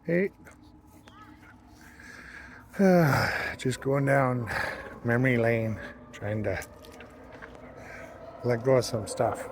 Hey, just going down memory lane, trying to let go of some stuff.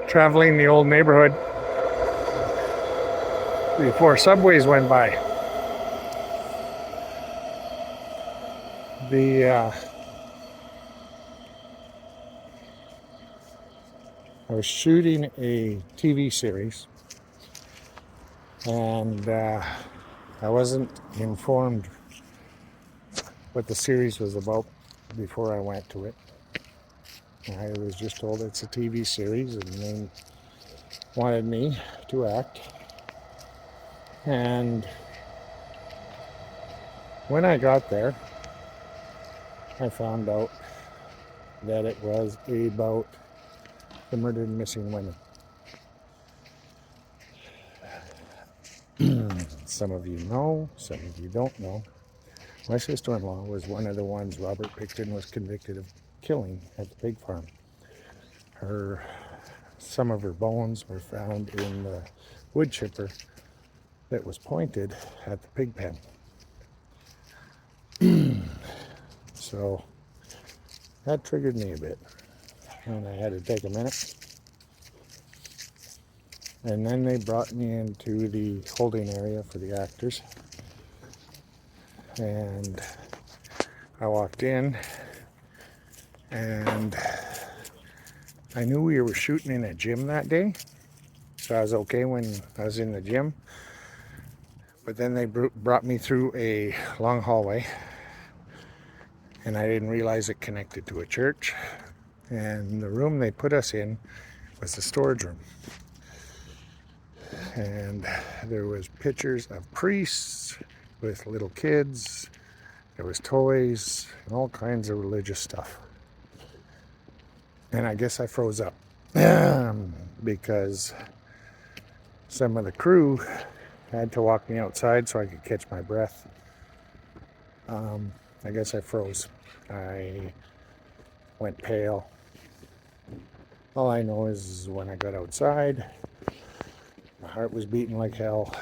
Traveling the old neighborhood before subways went by. I was shooting a TV series, and I wasn't informed what the series was about before I went to it. I was just told it's a TV series, and they wanted me to act. And when I got there, I found out that it was about the murdered and missing women. Some of you know, some of you don't know. My sister-in-law was one of the ones Robert Pickton was convicted of killing at the pig farm. Some of her bones were found in the wood chipper that was pointed at the pig pen. So that triggered me a bit, and I had to take a minute. And then they brought me into the holding area for the actors, and I walked in, and I knew we were shooting in a gym that day, so I was okay when I was in the gym. But then they brought me through a long hallway, and I didn't realize it connected to a church. And the room they put us in was the storage room. And there was pictures of priests with little kids. There was toys and all kinds of religious stuff. And I guess I froze up because some of the crew had to walk me outside so I could catch my breath. I guess I froze. I went pale. All I know is when I got outside, my heart was beating like hell.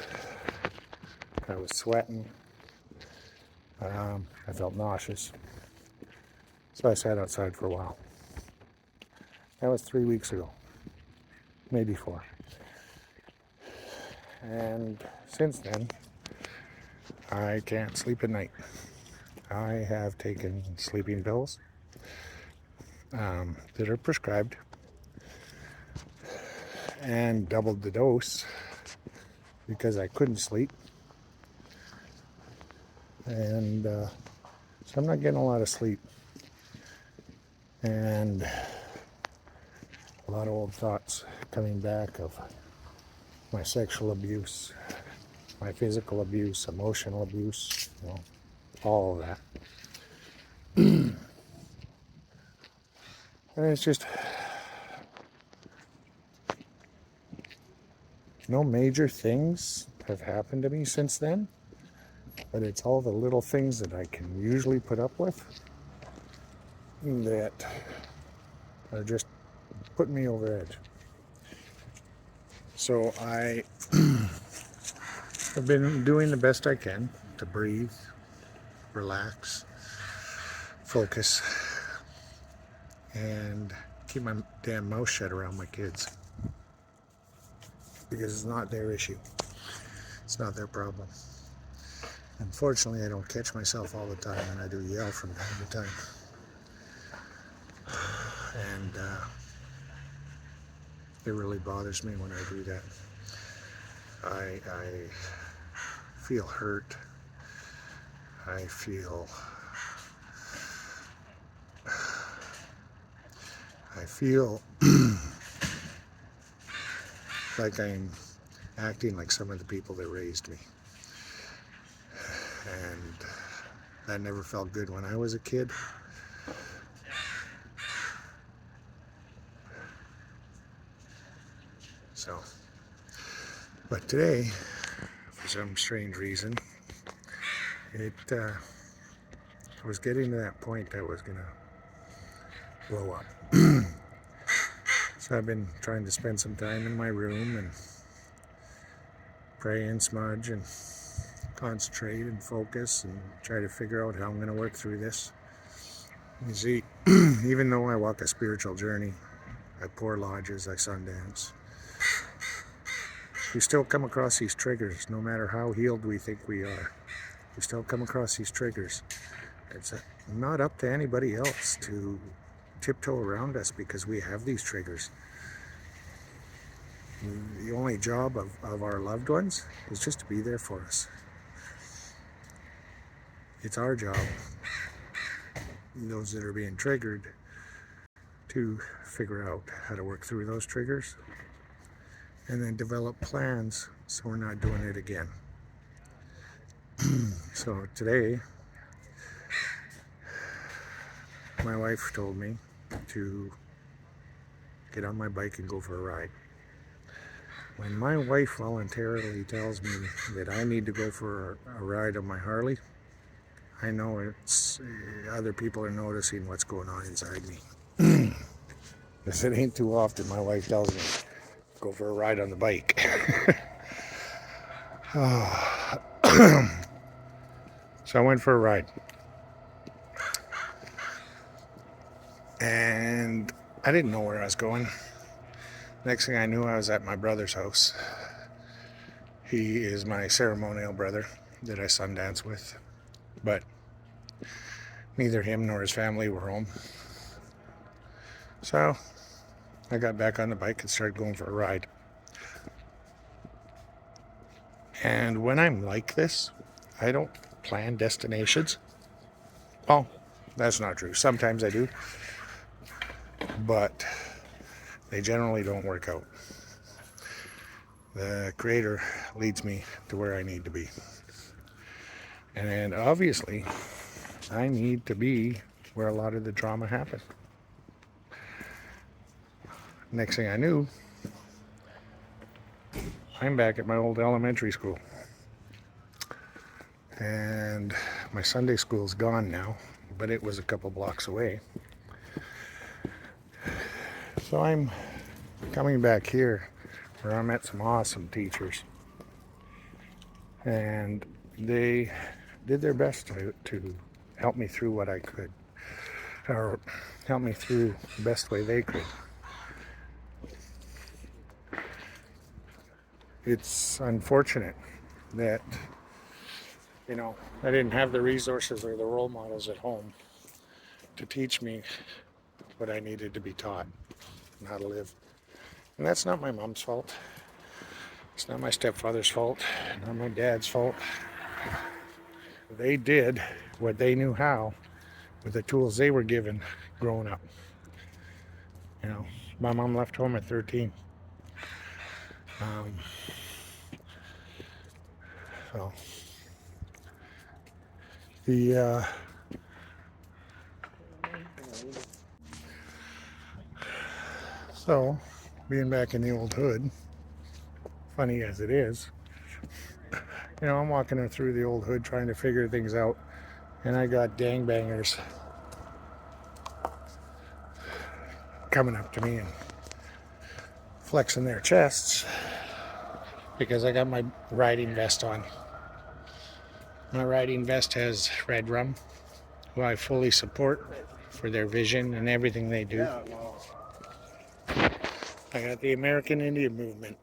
I was sweating. I felt nauseous. So I sat outside for a while. That was 3 weeks ago, maybe 4. And since then, I can't sleep at night. I have taken sleeping pills that are prescribed and doubled the dose because I couldn't sleep. And so I'm not getting a lot of sleep. And a lot of old thoughts coming back of my sexual abuse, my physical abuse, emotional abuse, all of that. And it's just no major things have happened to me since then, but it's all the little things that I can usually put up with that are just putting me over edge. So I have been doing the best I can to breathe, relax, focus, and keep my damn mouth shut around my kids. Because it's not their issue. It's not their problem. Unfortunately, I don't catch myself all the time, and I do yell from time to time. And it really bothers me when I do that. I feel hurt. I feel like I'm acting like some of the people that raised me. And that never felt good when I was a kid. So, but today, for some strange reason, I was getting to that point that was gonna blow up. So I've been trying to spend some time in my room and try and smudge and concentrate and focus and try to figure out how I'm going to work through this. You see, even though I walk a spiritual journey, I pour lodges, I sundance, we still come across these triggers. No matter how healed we think we are, we still come across these triggers. It's not up to anybody else to tiptoe around us because we have these triggers. The only job of our loved ones is just to be there for us. It's our job, those that are being triggered, to figure out how to work through those triggers and then develop plans so we're not doing it again. So today, my wife told me to get on my bike and go for a ride. When my wife voluntarily tells me that I need to go for a ride on my Harley, I know it's other people are noticing what's going on inside me. Because it ain't too often my wife tells me go for a ride on the bike. So I went for a ride. And I didn't know where I was going. Next thing I knew, I was at my brother's house. He is my ceremonial brother that I sundance with. But neither him nor his family were home. So I got back on the bike and started going for a ride. And when I'm like this, I don't plan destinations. Well, that's not true. Sometimes I do. But they generally don't work out. The Creator leads me to where I need to be. And obviously, I need to be where a lot of the drama happened. Next thing I knew, I'm back at my old elementary school. And my Sunday school's gone now, but it was a couple blocks away. So I'm coming back here where I met some awesome teachers. And they did their best to help me through what I could, or help me through the best way they could. It's unfortunate that, I didn't have the resources or the role models at home to teach me what I needed to be taught and how to live. And that's not my mom's fault. It's not my stepfather's fault, not my dad's fault. They did what they knew how with the tools they were given growing up. My mom left home at 13. So being back in the old hood, funny as it is, I'm walking through the old hood trying to figure things out, and I got gangbangers coming up to me and flexing their chests because I got my riding vest on. My riding vest has Red Rum, who I fully support for their vision and everything they do. I got the American Indian movement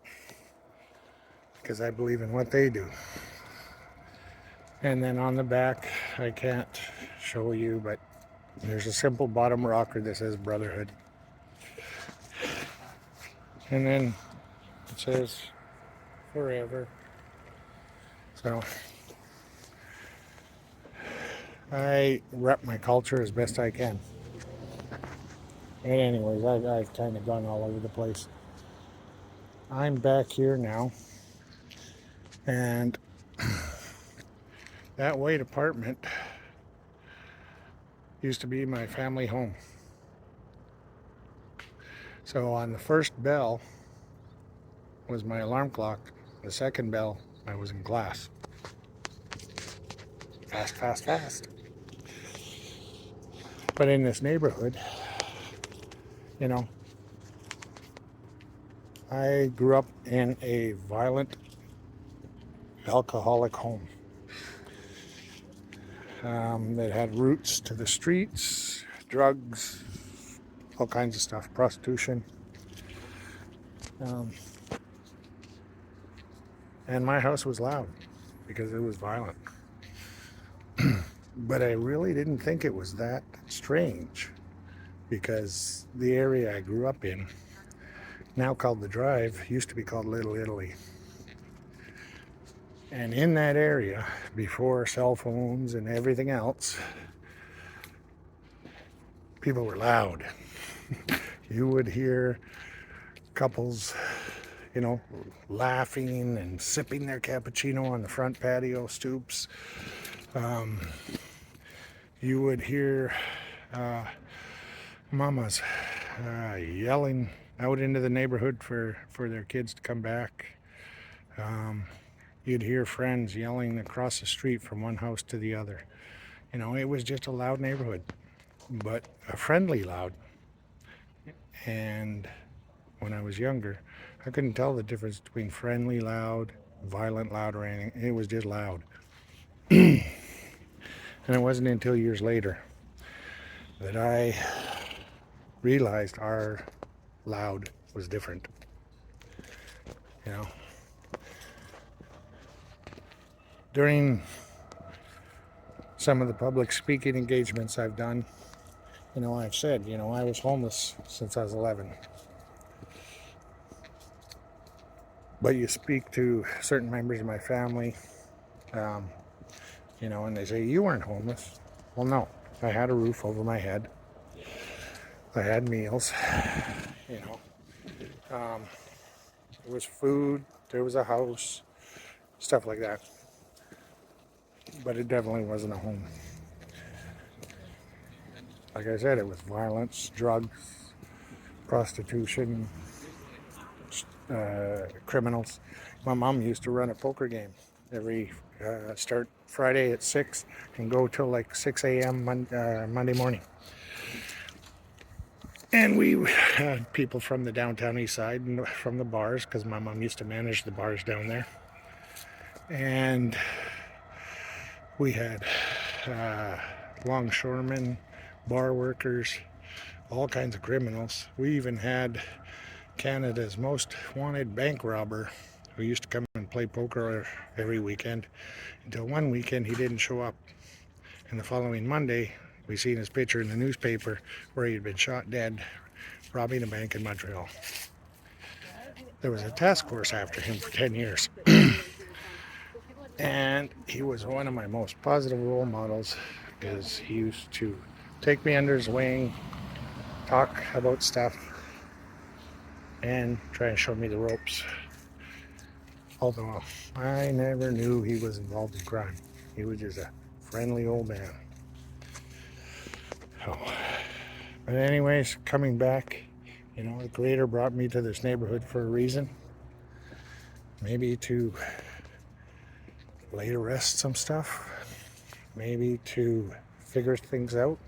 because I believe in what they do. And then on the back, I can't show you, but there's a simple bottom rocker that says Brotherhood. And then it says Forever. So I rep my culture as best I can. And anyways, I've kind of gone all over the place. I'm back here now. And that white apartment used to be my family home. So on the first bell was my alarm clock. The second bell, I was in class. Fast, fast, fast. But in this neighborhood, I grew up in a violent alcoholic home that had roots to the streets, drugs, all kinds of stuff, prostitution. And my house was loud because it was violent. But I really didn't think it was that strange because the area I grew up in, now called the Drive, used to be called Little Italy. And in that area, before cell phones and everything else, people were loud. You would hear couples, laughing and sipping their cappuccino on the front patio stoops. You would hear mamas yelling out into the neighborhood for their kids to come back. You'd hear friends yelling across the street from one house to the other. It was just a loud neighborhood, but a friendly loud. And when I was younger, I couldn't tell the difference between friendly loud, violent loud, or anything. It was just loud. And it wasn't until years later that I realized our loud was different. During some of the public speaking engagements I've done, I've said, I was homeless since I was 11. But you speak to certain members of my family, and they say, you weren't homeless. Well, no, I had a roof over my head. I had meals, there was food, there was a house, stuff like that. But it definitely wasn't a home. Like I said, it was violence, drugs, prostitution, criminals. My mom used to run a poker game every start Friday at 6 and go till like 6 a.m. Monday morning. And we had people from the downtown east side and from the bars, because my mom used to manage the bars down there. And we had longshoremen, bar workers, all kinds of criminals. We even had Canada's most wanted bank robber who used to come and play poker every weekend, until one weekend he didn't show up. And the following Monday, we seen his picture in the newspaper where he had been shot dead robbing a bank in Montreal. There was a task force after him for 10 years. And he was one of my most positive role models, because he used to take me under his wing, talk about stuff, and try and show me the ropes. Although I never knew he was involved in crime. He was just a friendly old man. But anyways, coming back, the Creator brought me to this neighborhood for a reason. Maybe to lay to rest some stuff. Maybe to figure things out.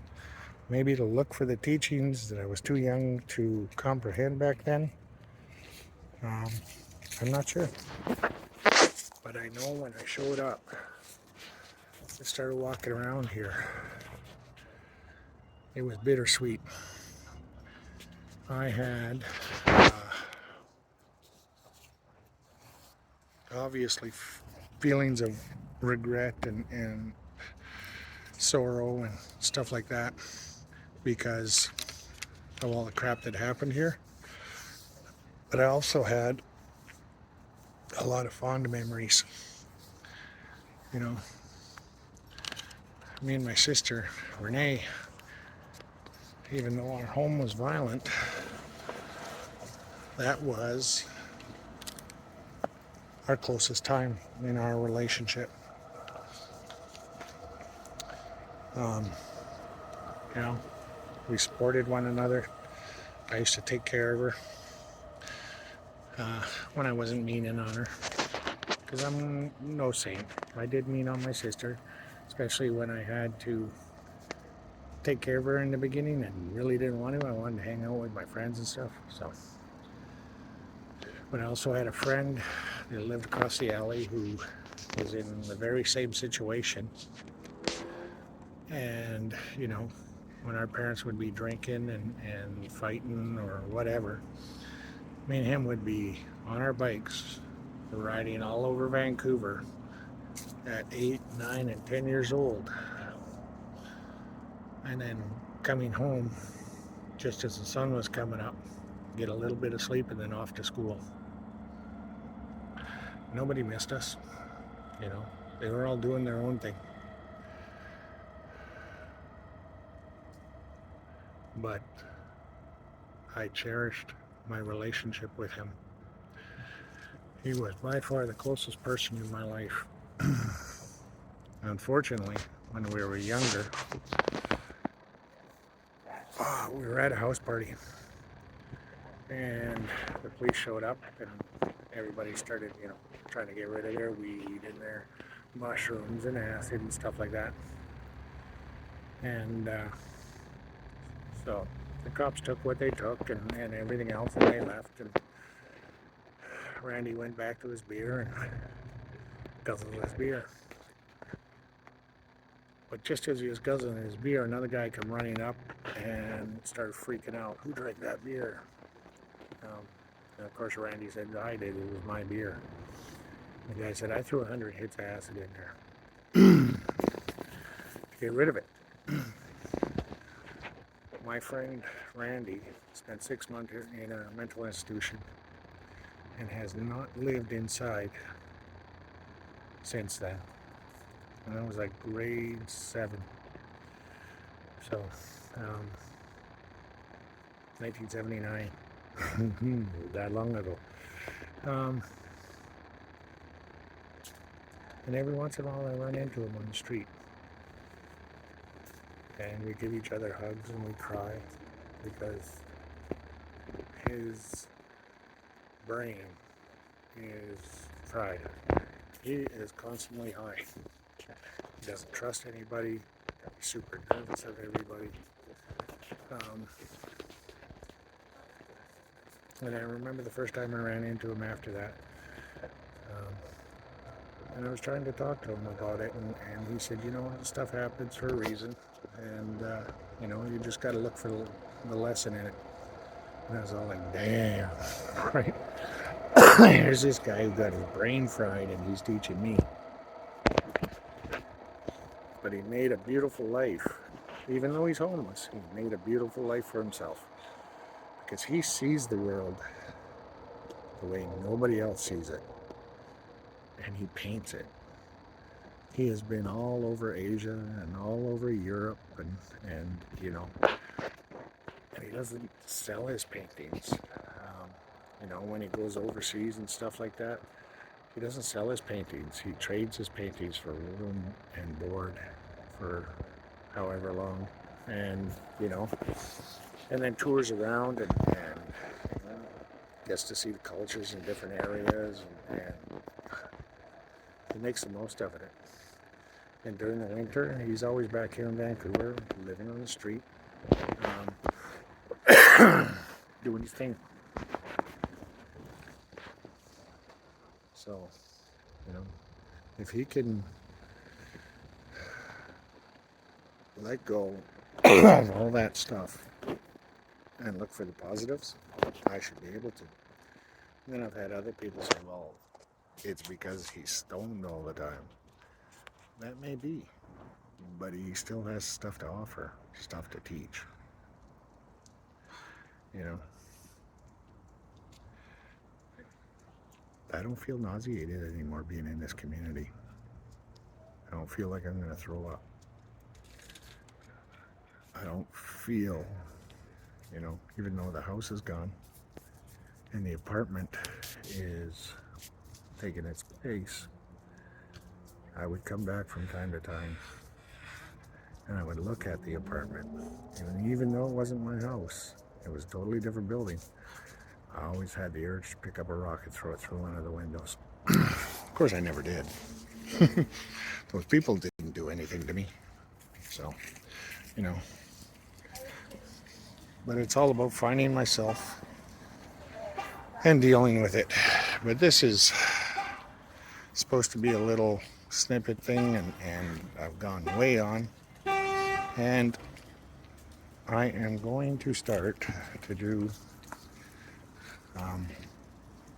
Maybe to look for the teachings that I was too young to comprehend back then. I'm not sure. But I know when I showed up, I started walking around here, it was bittersweet. I had obviously feelings of regret and sorrow and stuff like that because of all the crap that happened here. But I also had a lot of fond memories. Me and my sister, Renee, even though our home was violent, that was our closest time in our relationship. We supported one another. I used to take care of her when I wasn't meaning on her, because I'm no saint. I did mean on my sister, especially when I had to take care of her in the beginning and really didn't want to. I wanted to hang out with my friends and stuff. But I also had a friend that lived across the alley who was in the very same situation. And, you know, when our parents would be drinking and fighting or whatever, me and him would be on our bikes riding all over Vancouver at 8, 9, and 10 years old. And then coming home just as the sun was coming up, get a little bit of sleep, and then off to school. Nobody missed us, you know. They were all doing their own thing. But I cherished my relationship with him. He was by far the closest person in my life. Unfortunately, when we were younger, we were at a house party, and the police showed up, and everybody started, you know, trying to get rid of their weed and their mushrooms and acid and stuff like that. And so the cops took what they took and everything else, and they left. And Randy went back to his beer and guzzled his beer. But just as he was guzzling his beer, another guy came running up and started freaking out. Who drank that beer? And of course, Randy said, I did. It was my beer. The guy said, I threw 100 hits of acid in there to get rid of it. My friend Randy spent 6 months in a mental institution and has not lived inside since then. And that was like grade 7. So, 1979. That long ago. And every once in a while I run into him on the street. And we give each other hugs and we cry because his brain is fried. He is constantly high. He doesn't trust anybody. He's super nervous of everybody. And I remember the first time I ran into him after that. And I was trying to talk to him about it, and he said, you know, stuff happens for a reason, and, you know, you just got to look for the lesson in it. And I was all like, damn, right? Here's this guy who got his brain fried, and he's teaching me. But he made a beautiful life. Even though he's homeless, he made a beautiful life for himself. Because he sees the world the way nobody else sees it. And he paints it. He has been all over Asia and all over Europe and you know, and he doesn't sell his paintings. You know, when he goes overseas and stuff like that, he doesn't sell his paintings. He trades his paintings for room and board for however long, and you know, and then tours around and gets to see the cultures in different areas, and he makes the most of it. And during the winter, he's always back here in Vancouver, living on the street, doing his thing. So, you know, if he can let go of all that stuff and look for the positives, I should be able to. And then I've had other people say, well, it's because he's stoned all the time. That may be, but he still has stuff to offer, stuff to teach. You know, I don't feel nauseated anymore being in this community. I don't feel like I'm going to throw up. I don't feel, you know, even though the house is gone and the apartment is taking its place, I would come back from time to time and I would look at the apartment. And even though it wasn't my house, it was a totally different building, I always had the urge to pick up a rock and throw it through one of the windows. Of course, I never did. Those people didn't do anything to me. So, you know. But it's all about finding myself and dealing with it. But this is supposed to be a little snippet thing, and I've gone way on. And I am going to start to do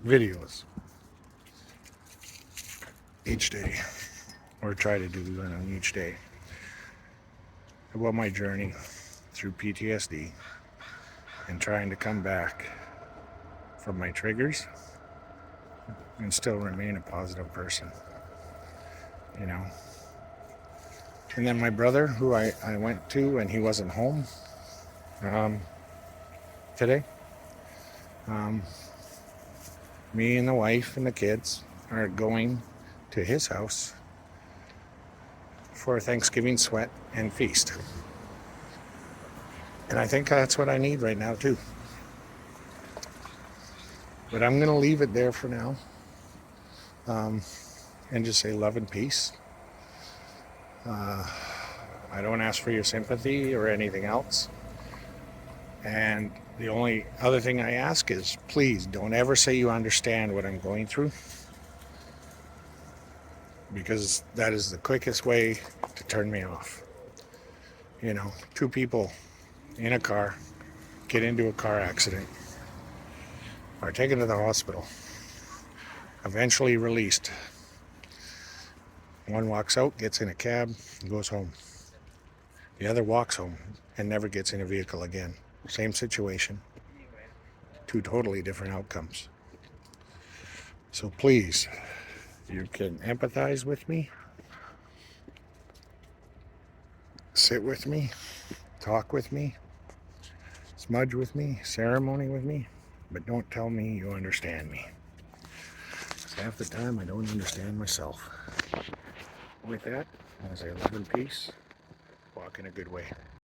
videos each day, or try to do one on each day, about my journey through PTSD and trying to come back from my triggers and still remain a positive person, you know. And then my brother, who I went to, and he wasn't home today. Me and the wife and the kids are going to his house for a Thanksgiving sweat and feast. And I think that's what I need right now too. But I'm going to leave it there for now, and just say love and peace. I don't ask for your sympathy or anything else. And the only other thing I ask is, please don't ever say you understand what I'm going through, because that is the quickest way to turn me off. You know, two people in a car get into a car accident, are taken to the hospital, eventually released. One walks out, gets in a cab, and goes home. The other walks home and never gets in a vehicle again. Same situation, two totally different outcomes. So please, you can empathize with me, sit with me, talk with me, smudge with me, ceremony with me, but don't tell me you understand me. Half the time I don't understand myself. With that, I say love and peace, walk in a good way.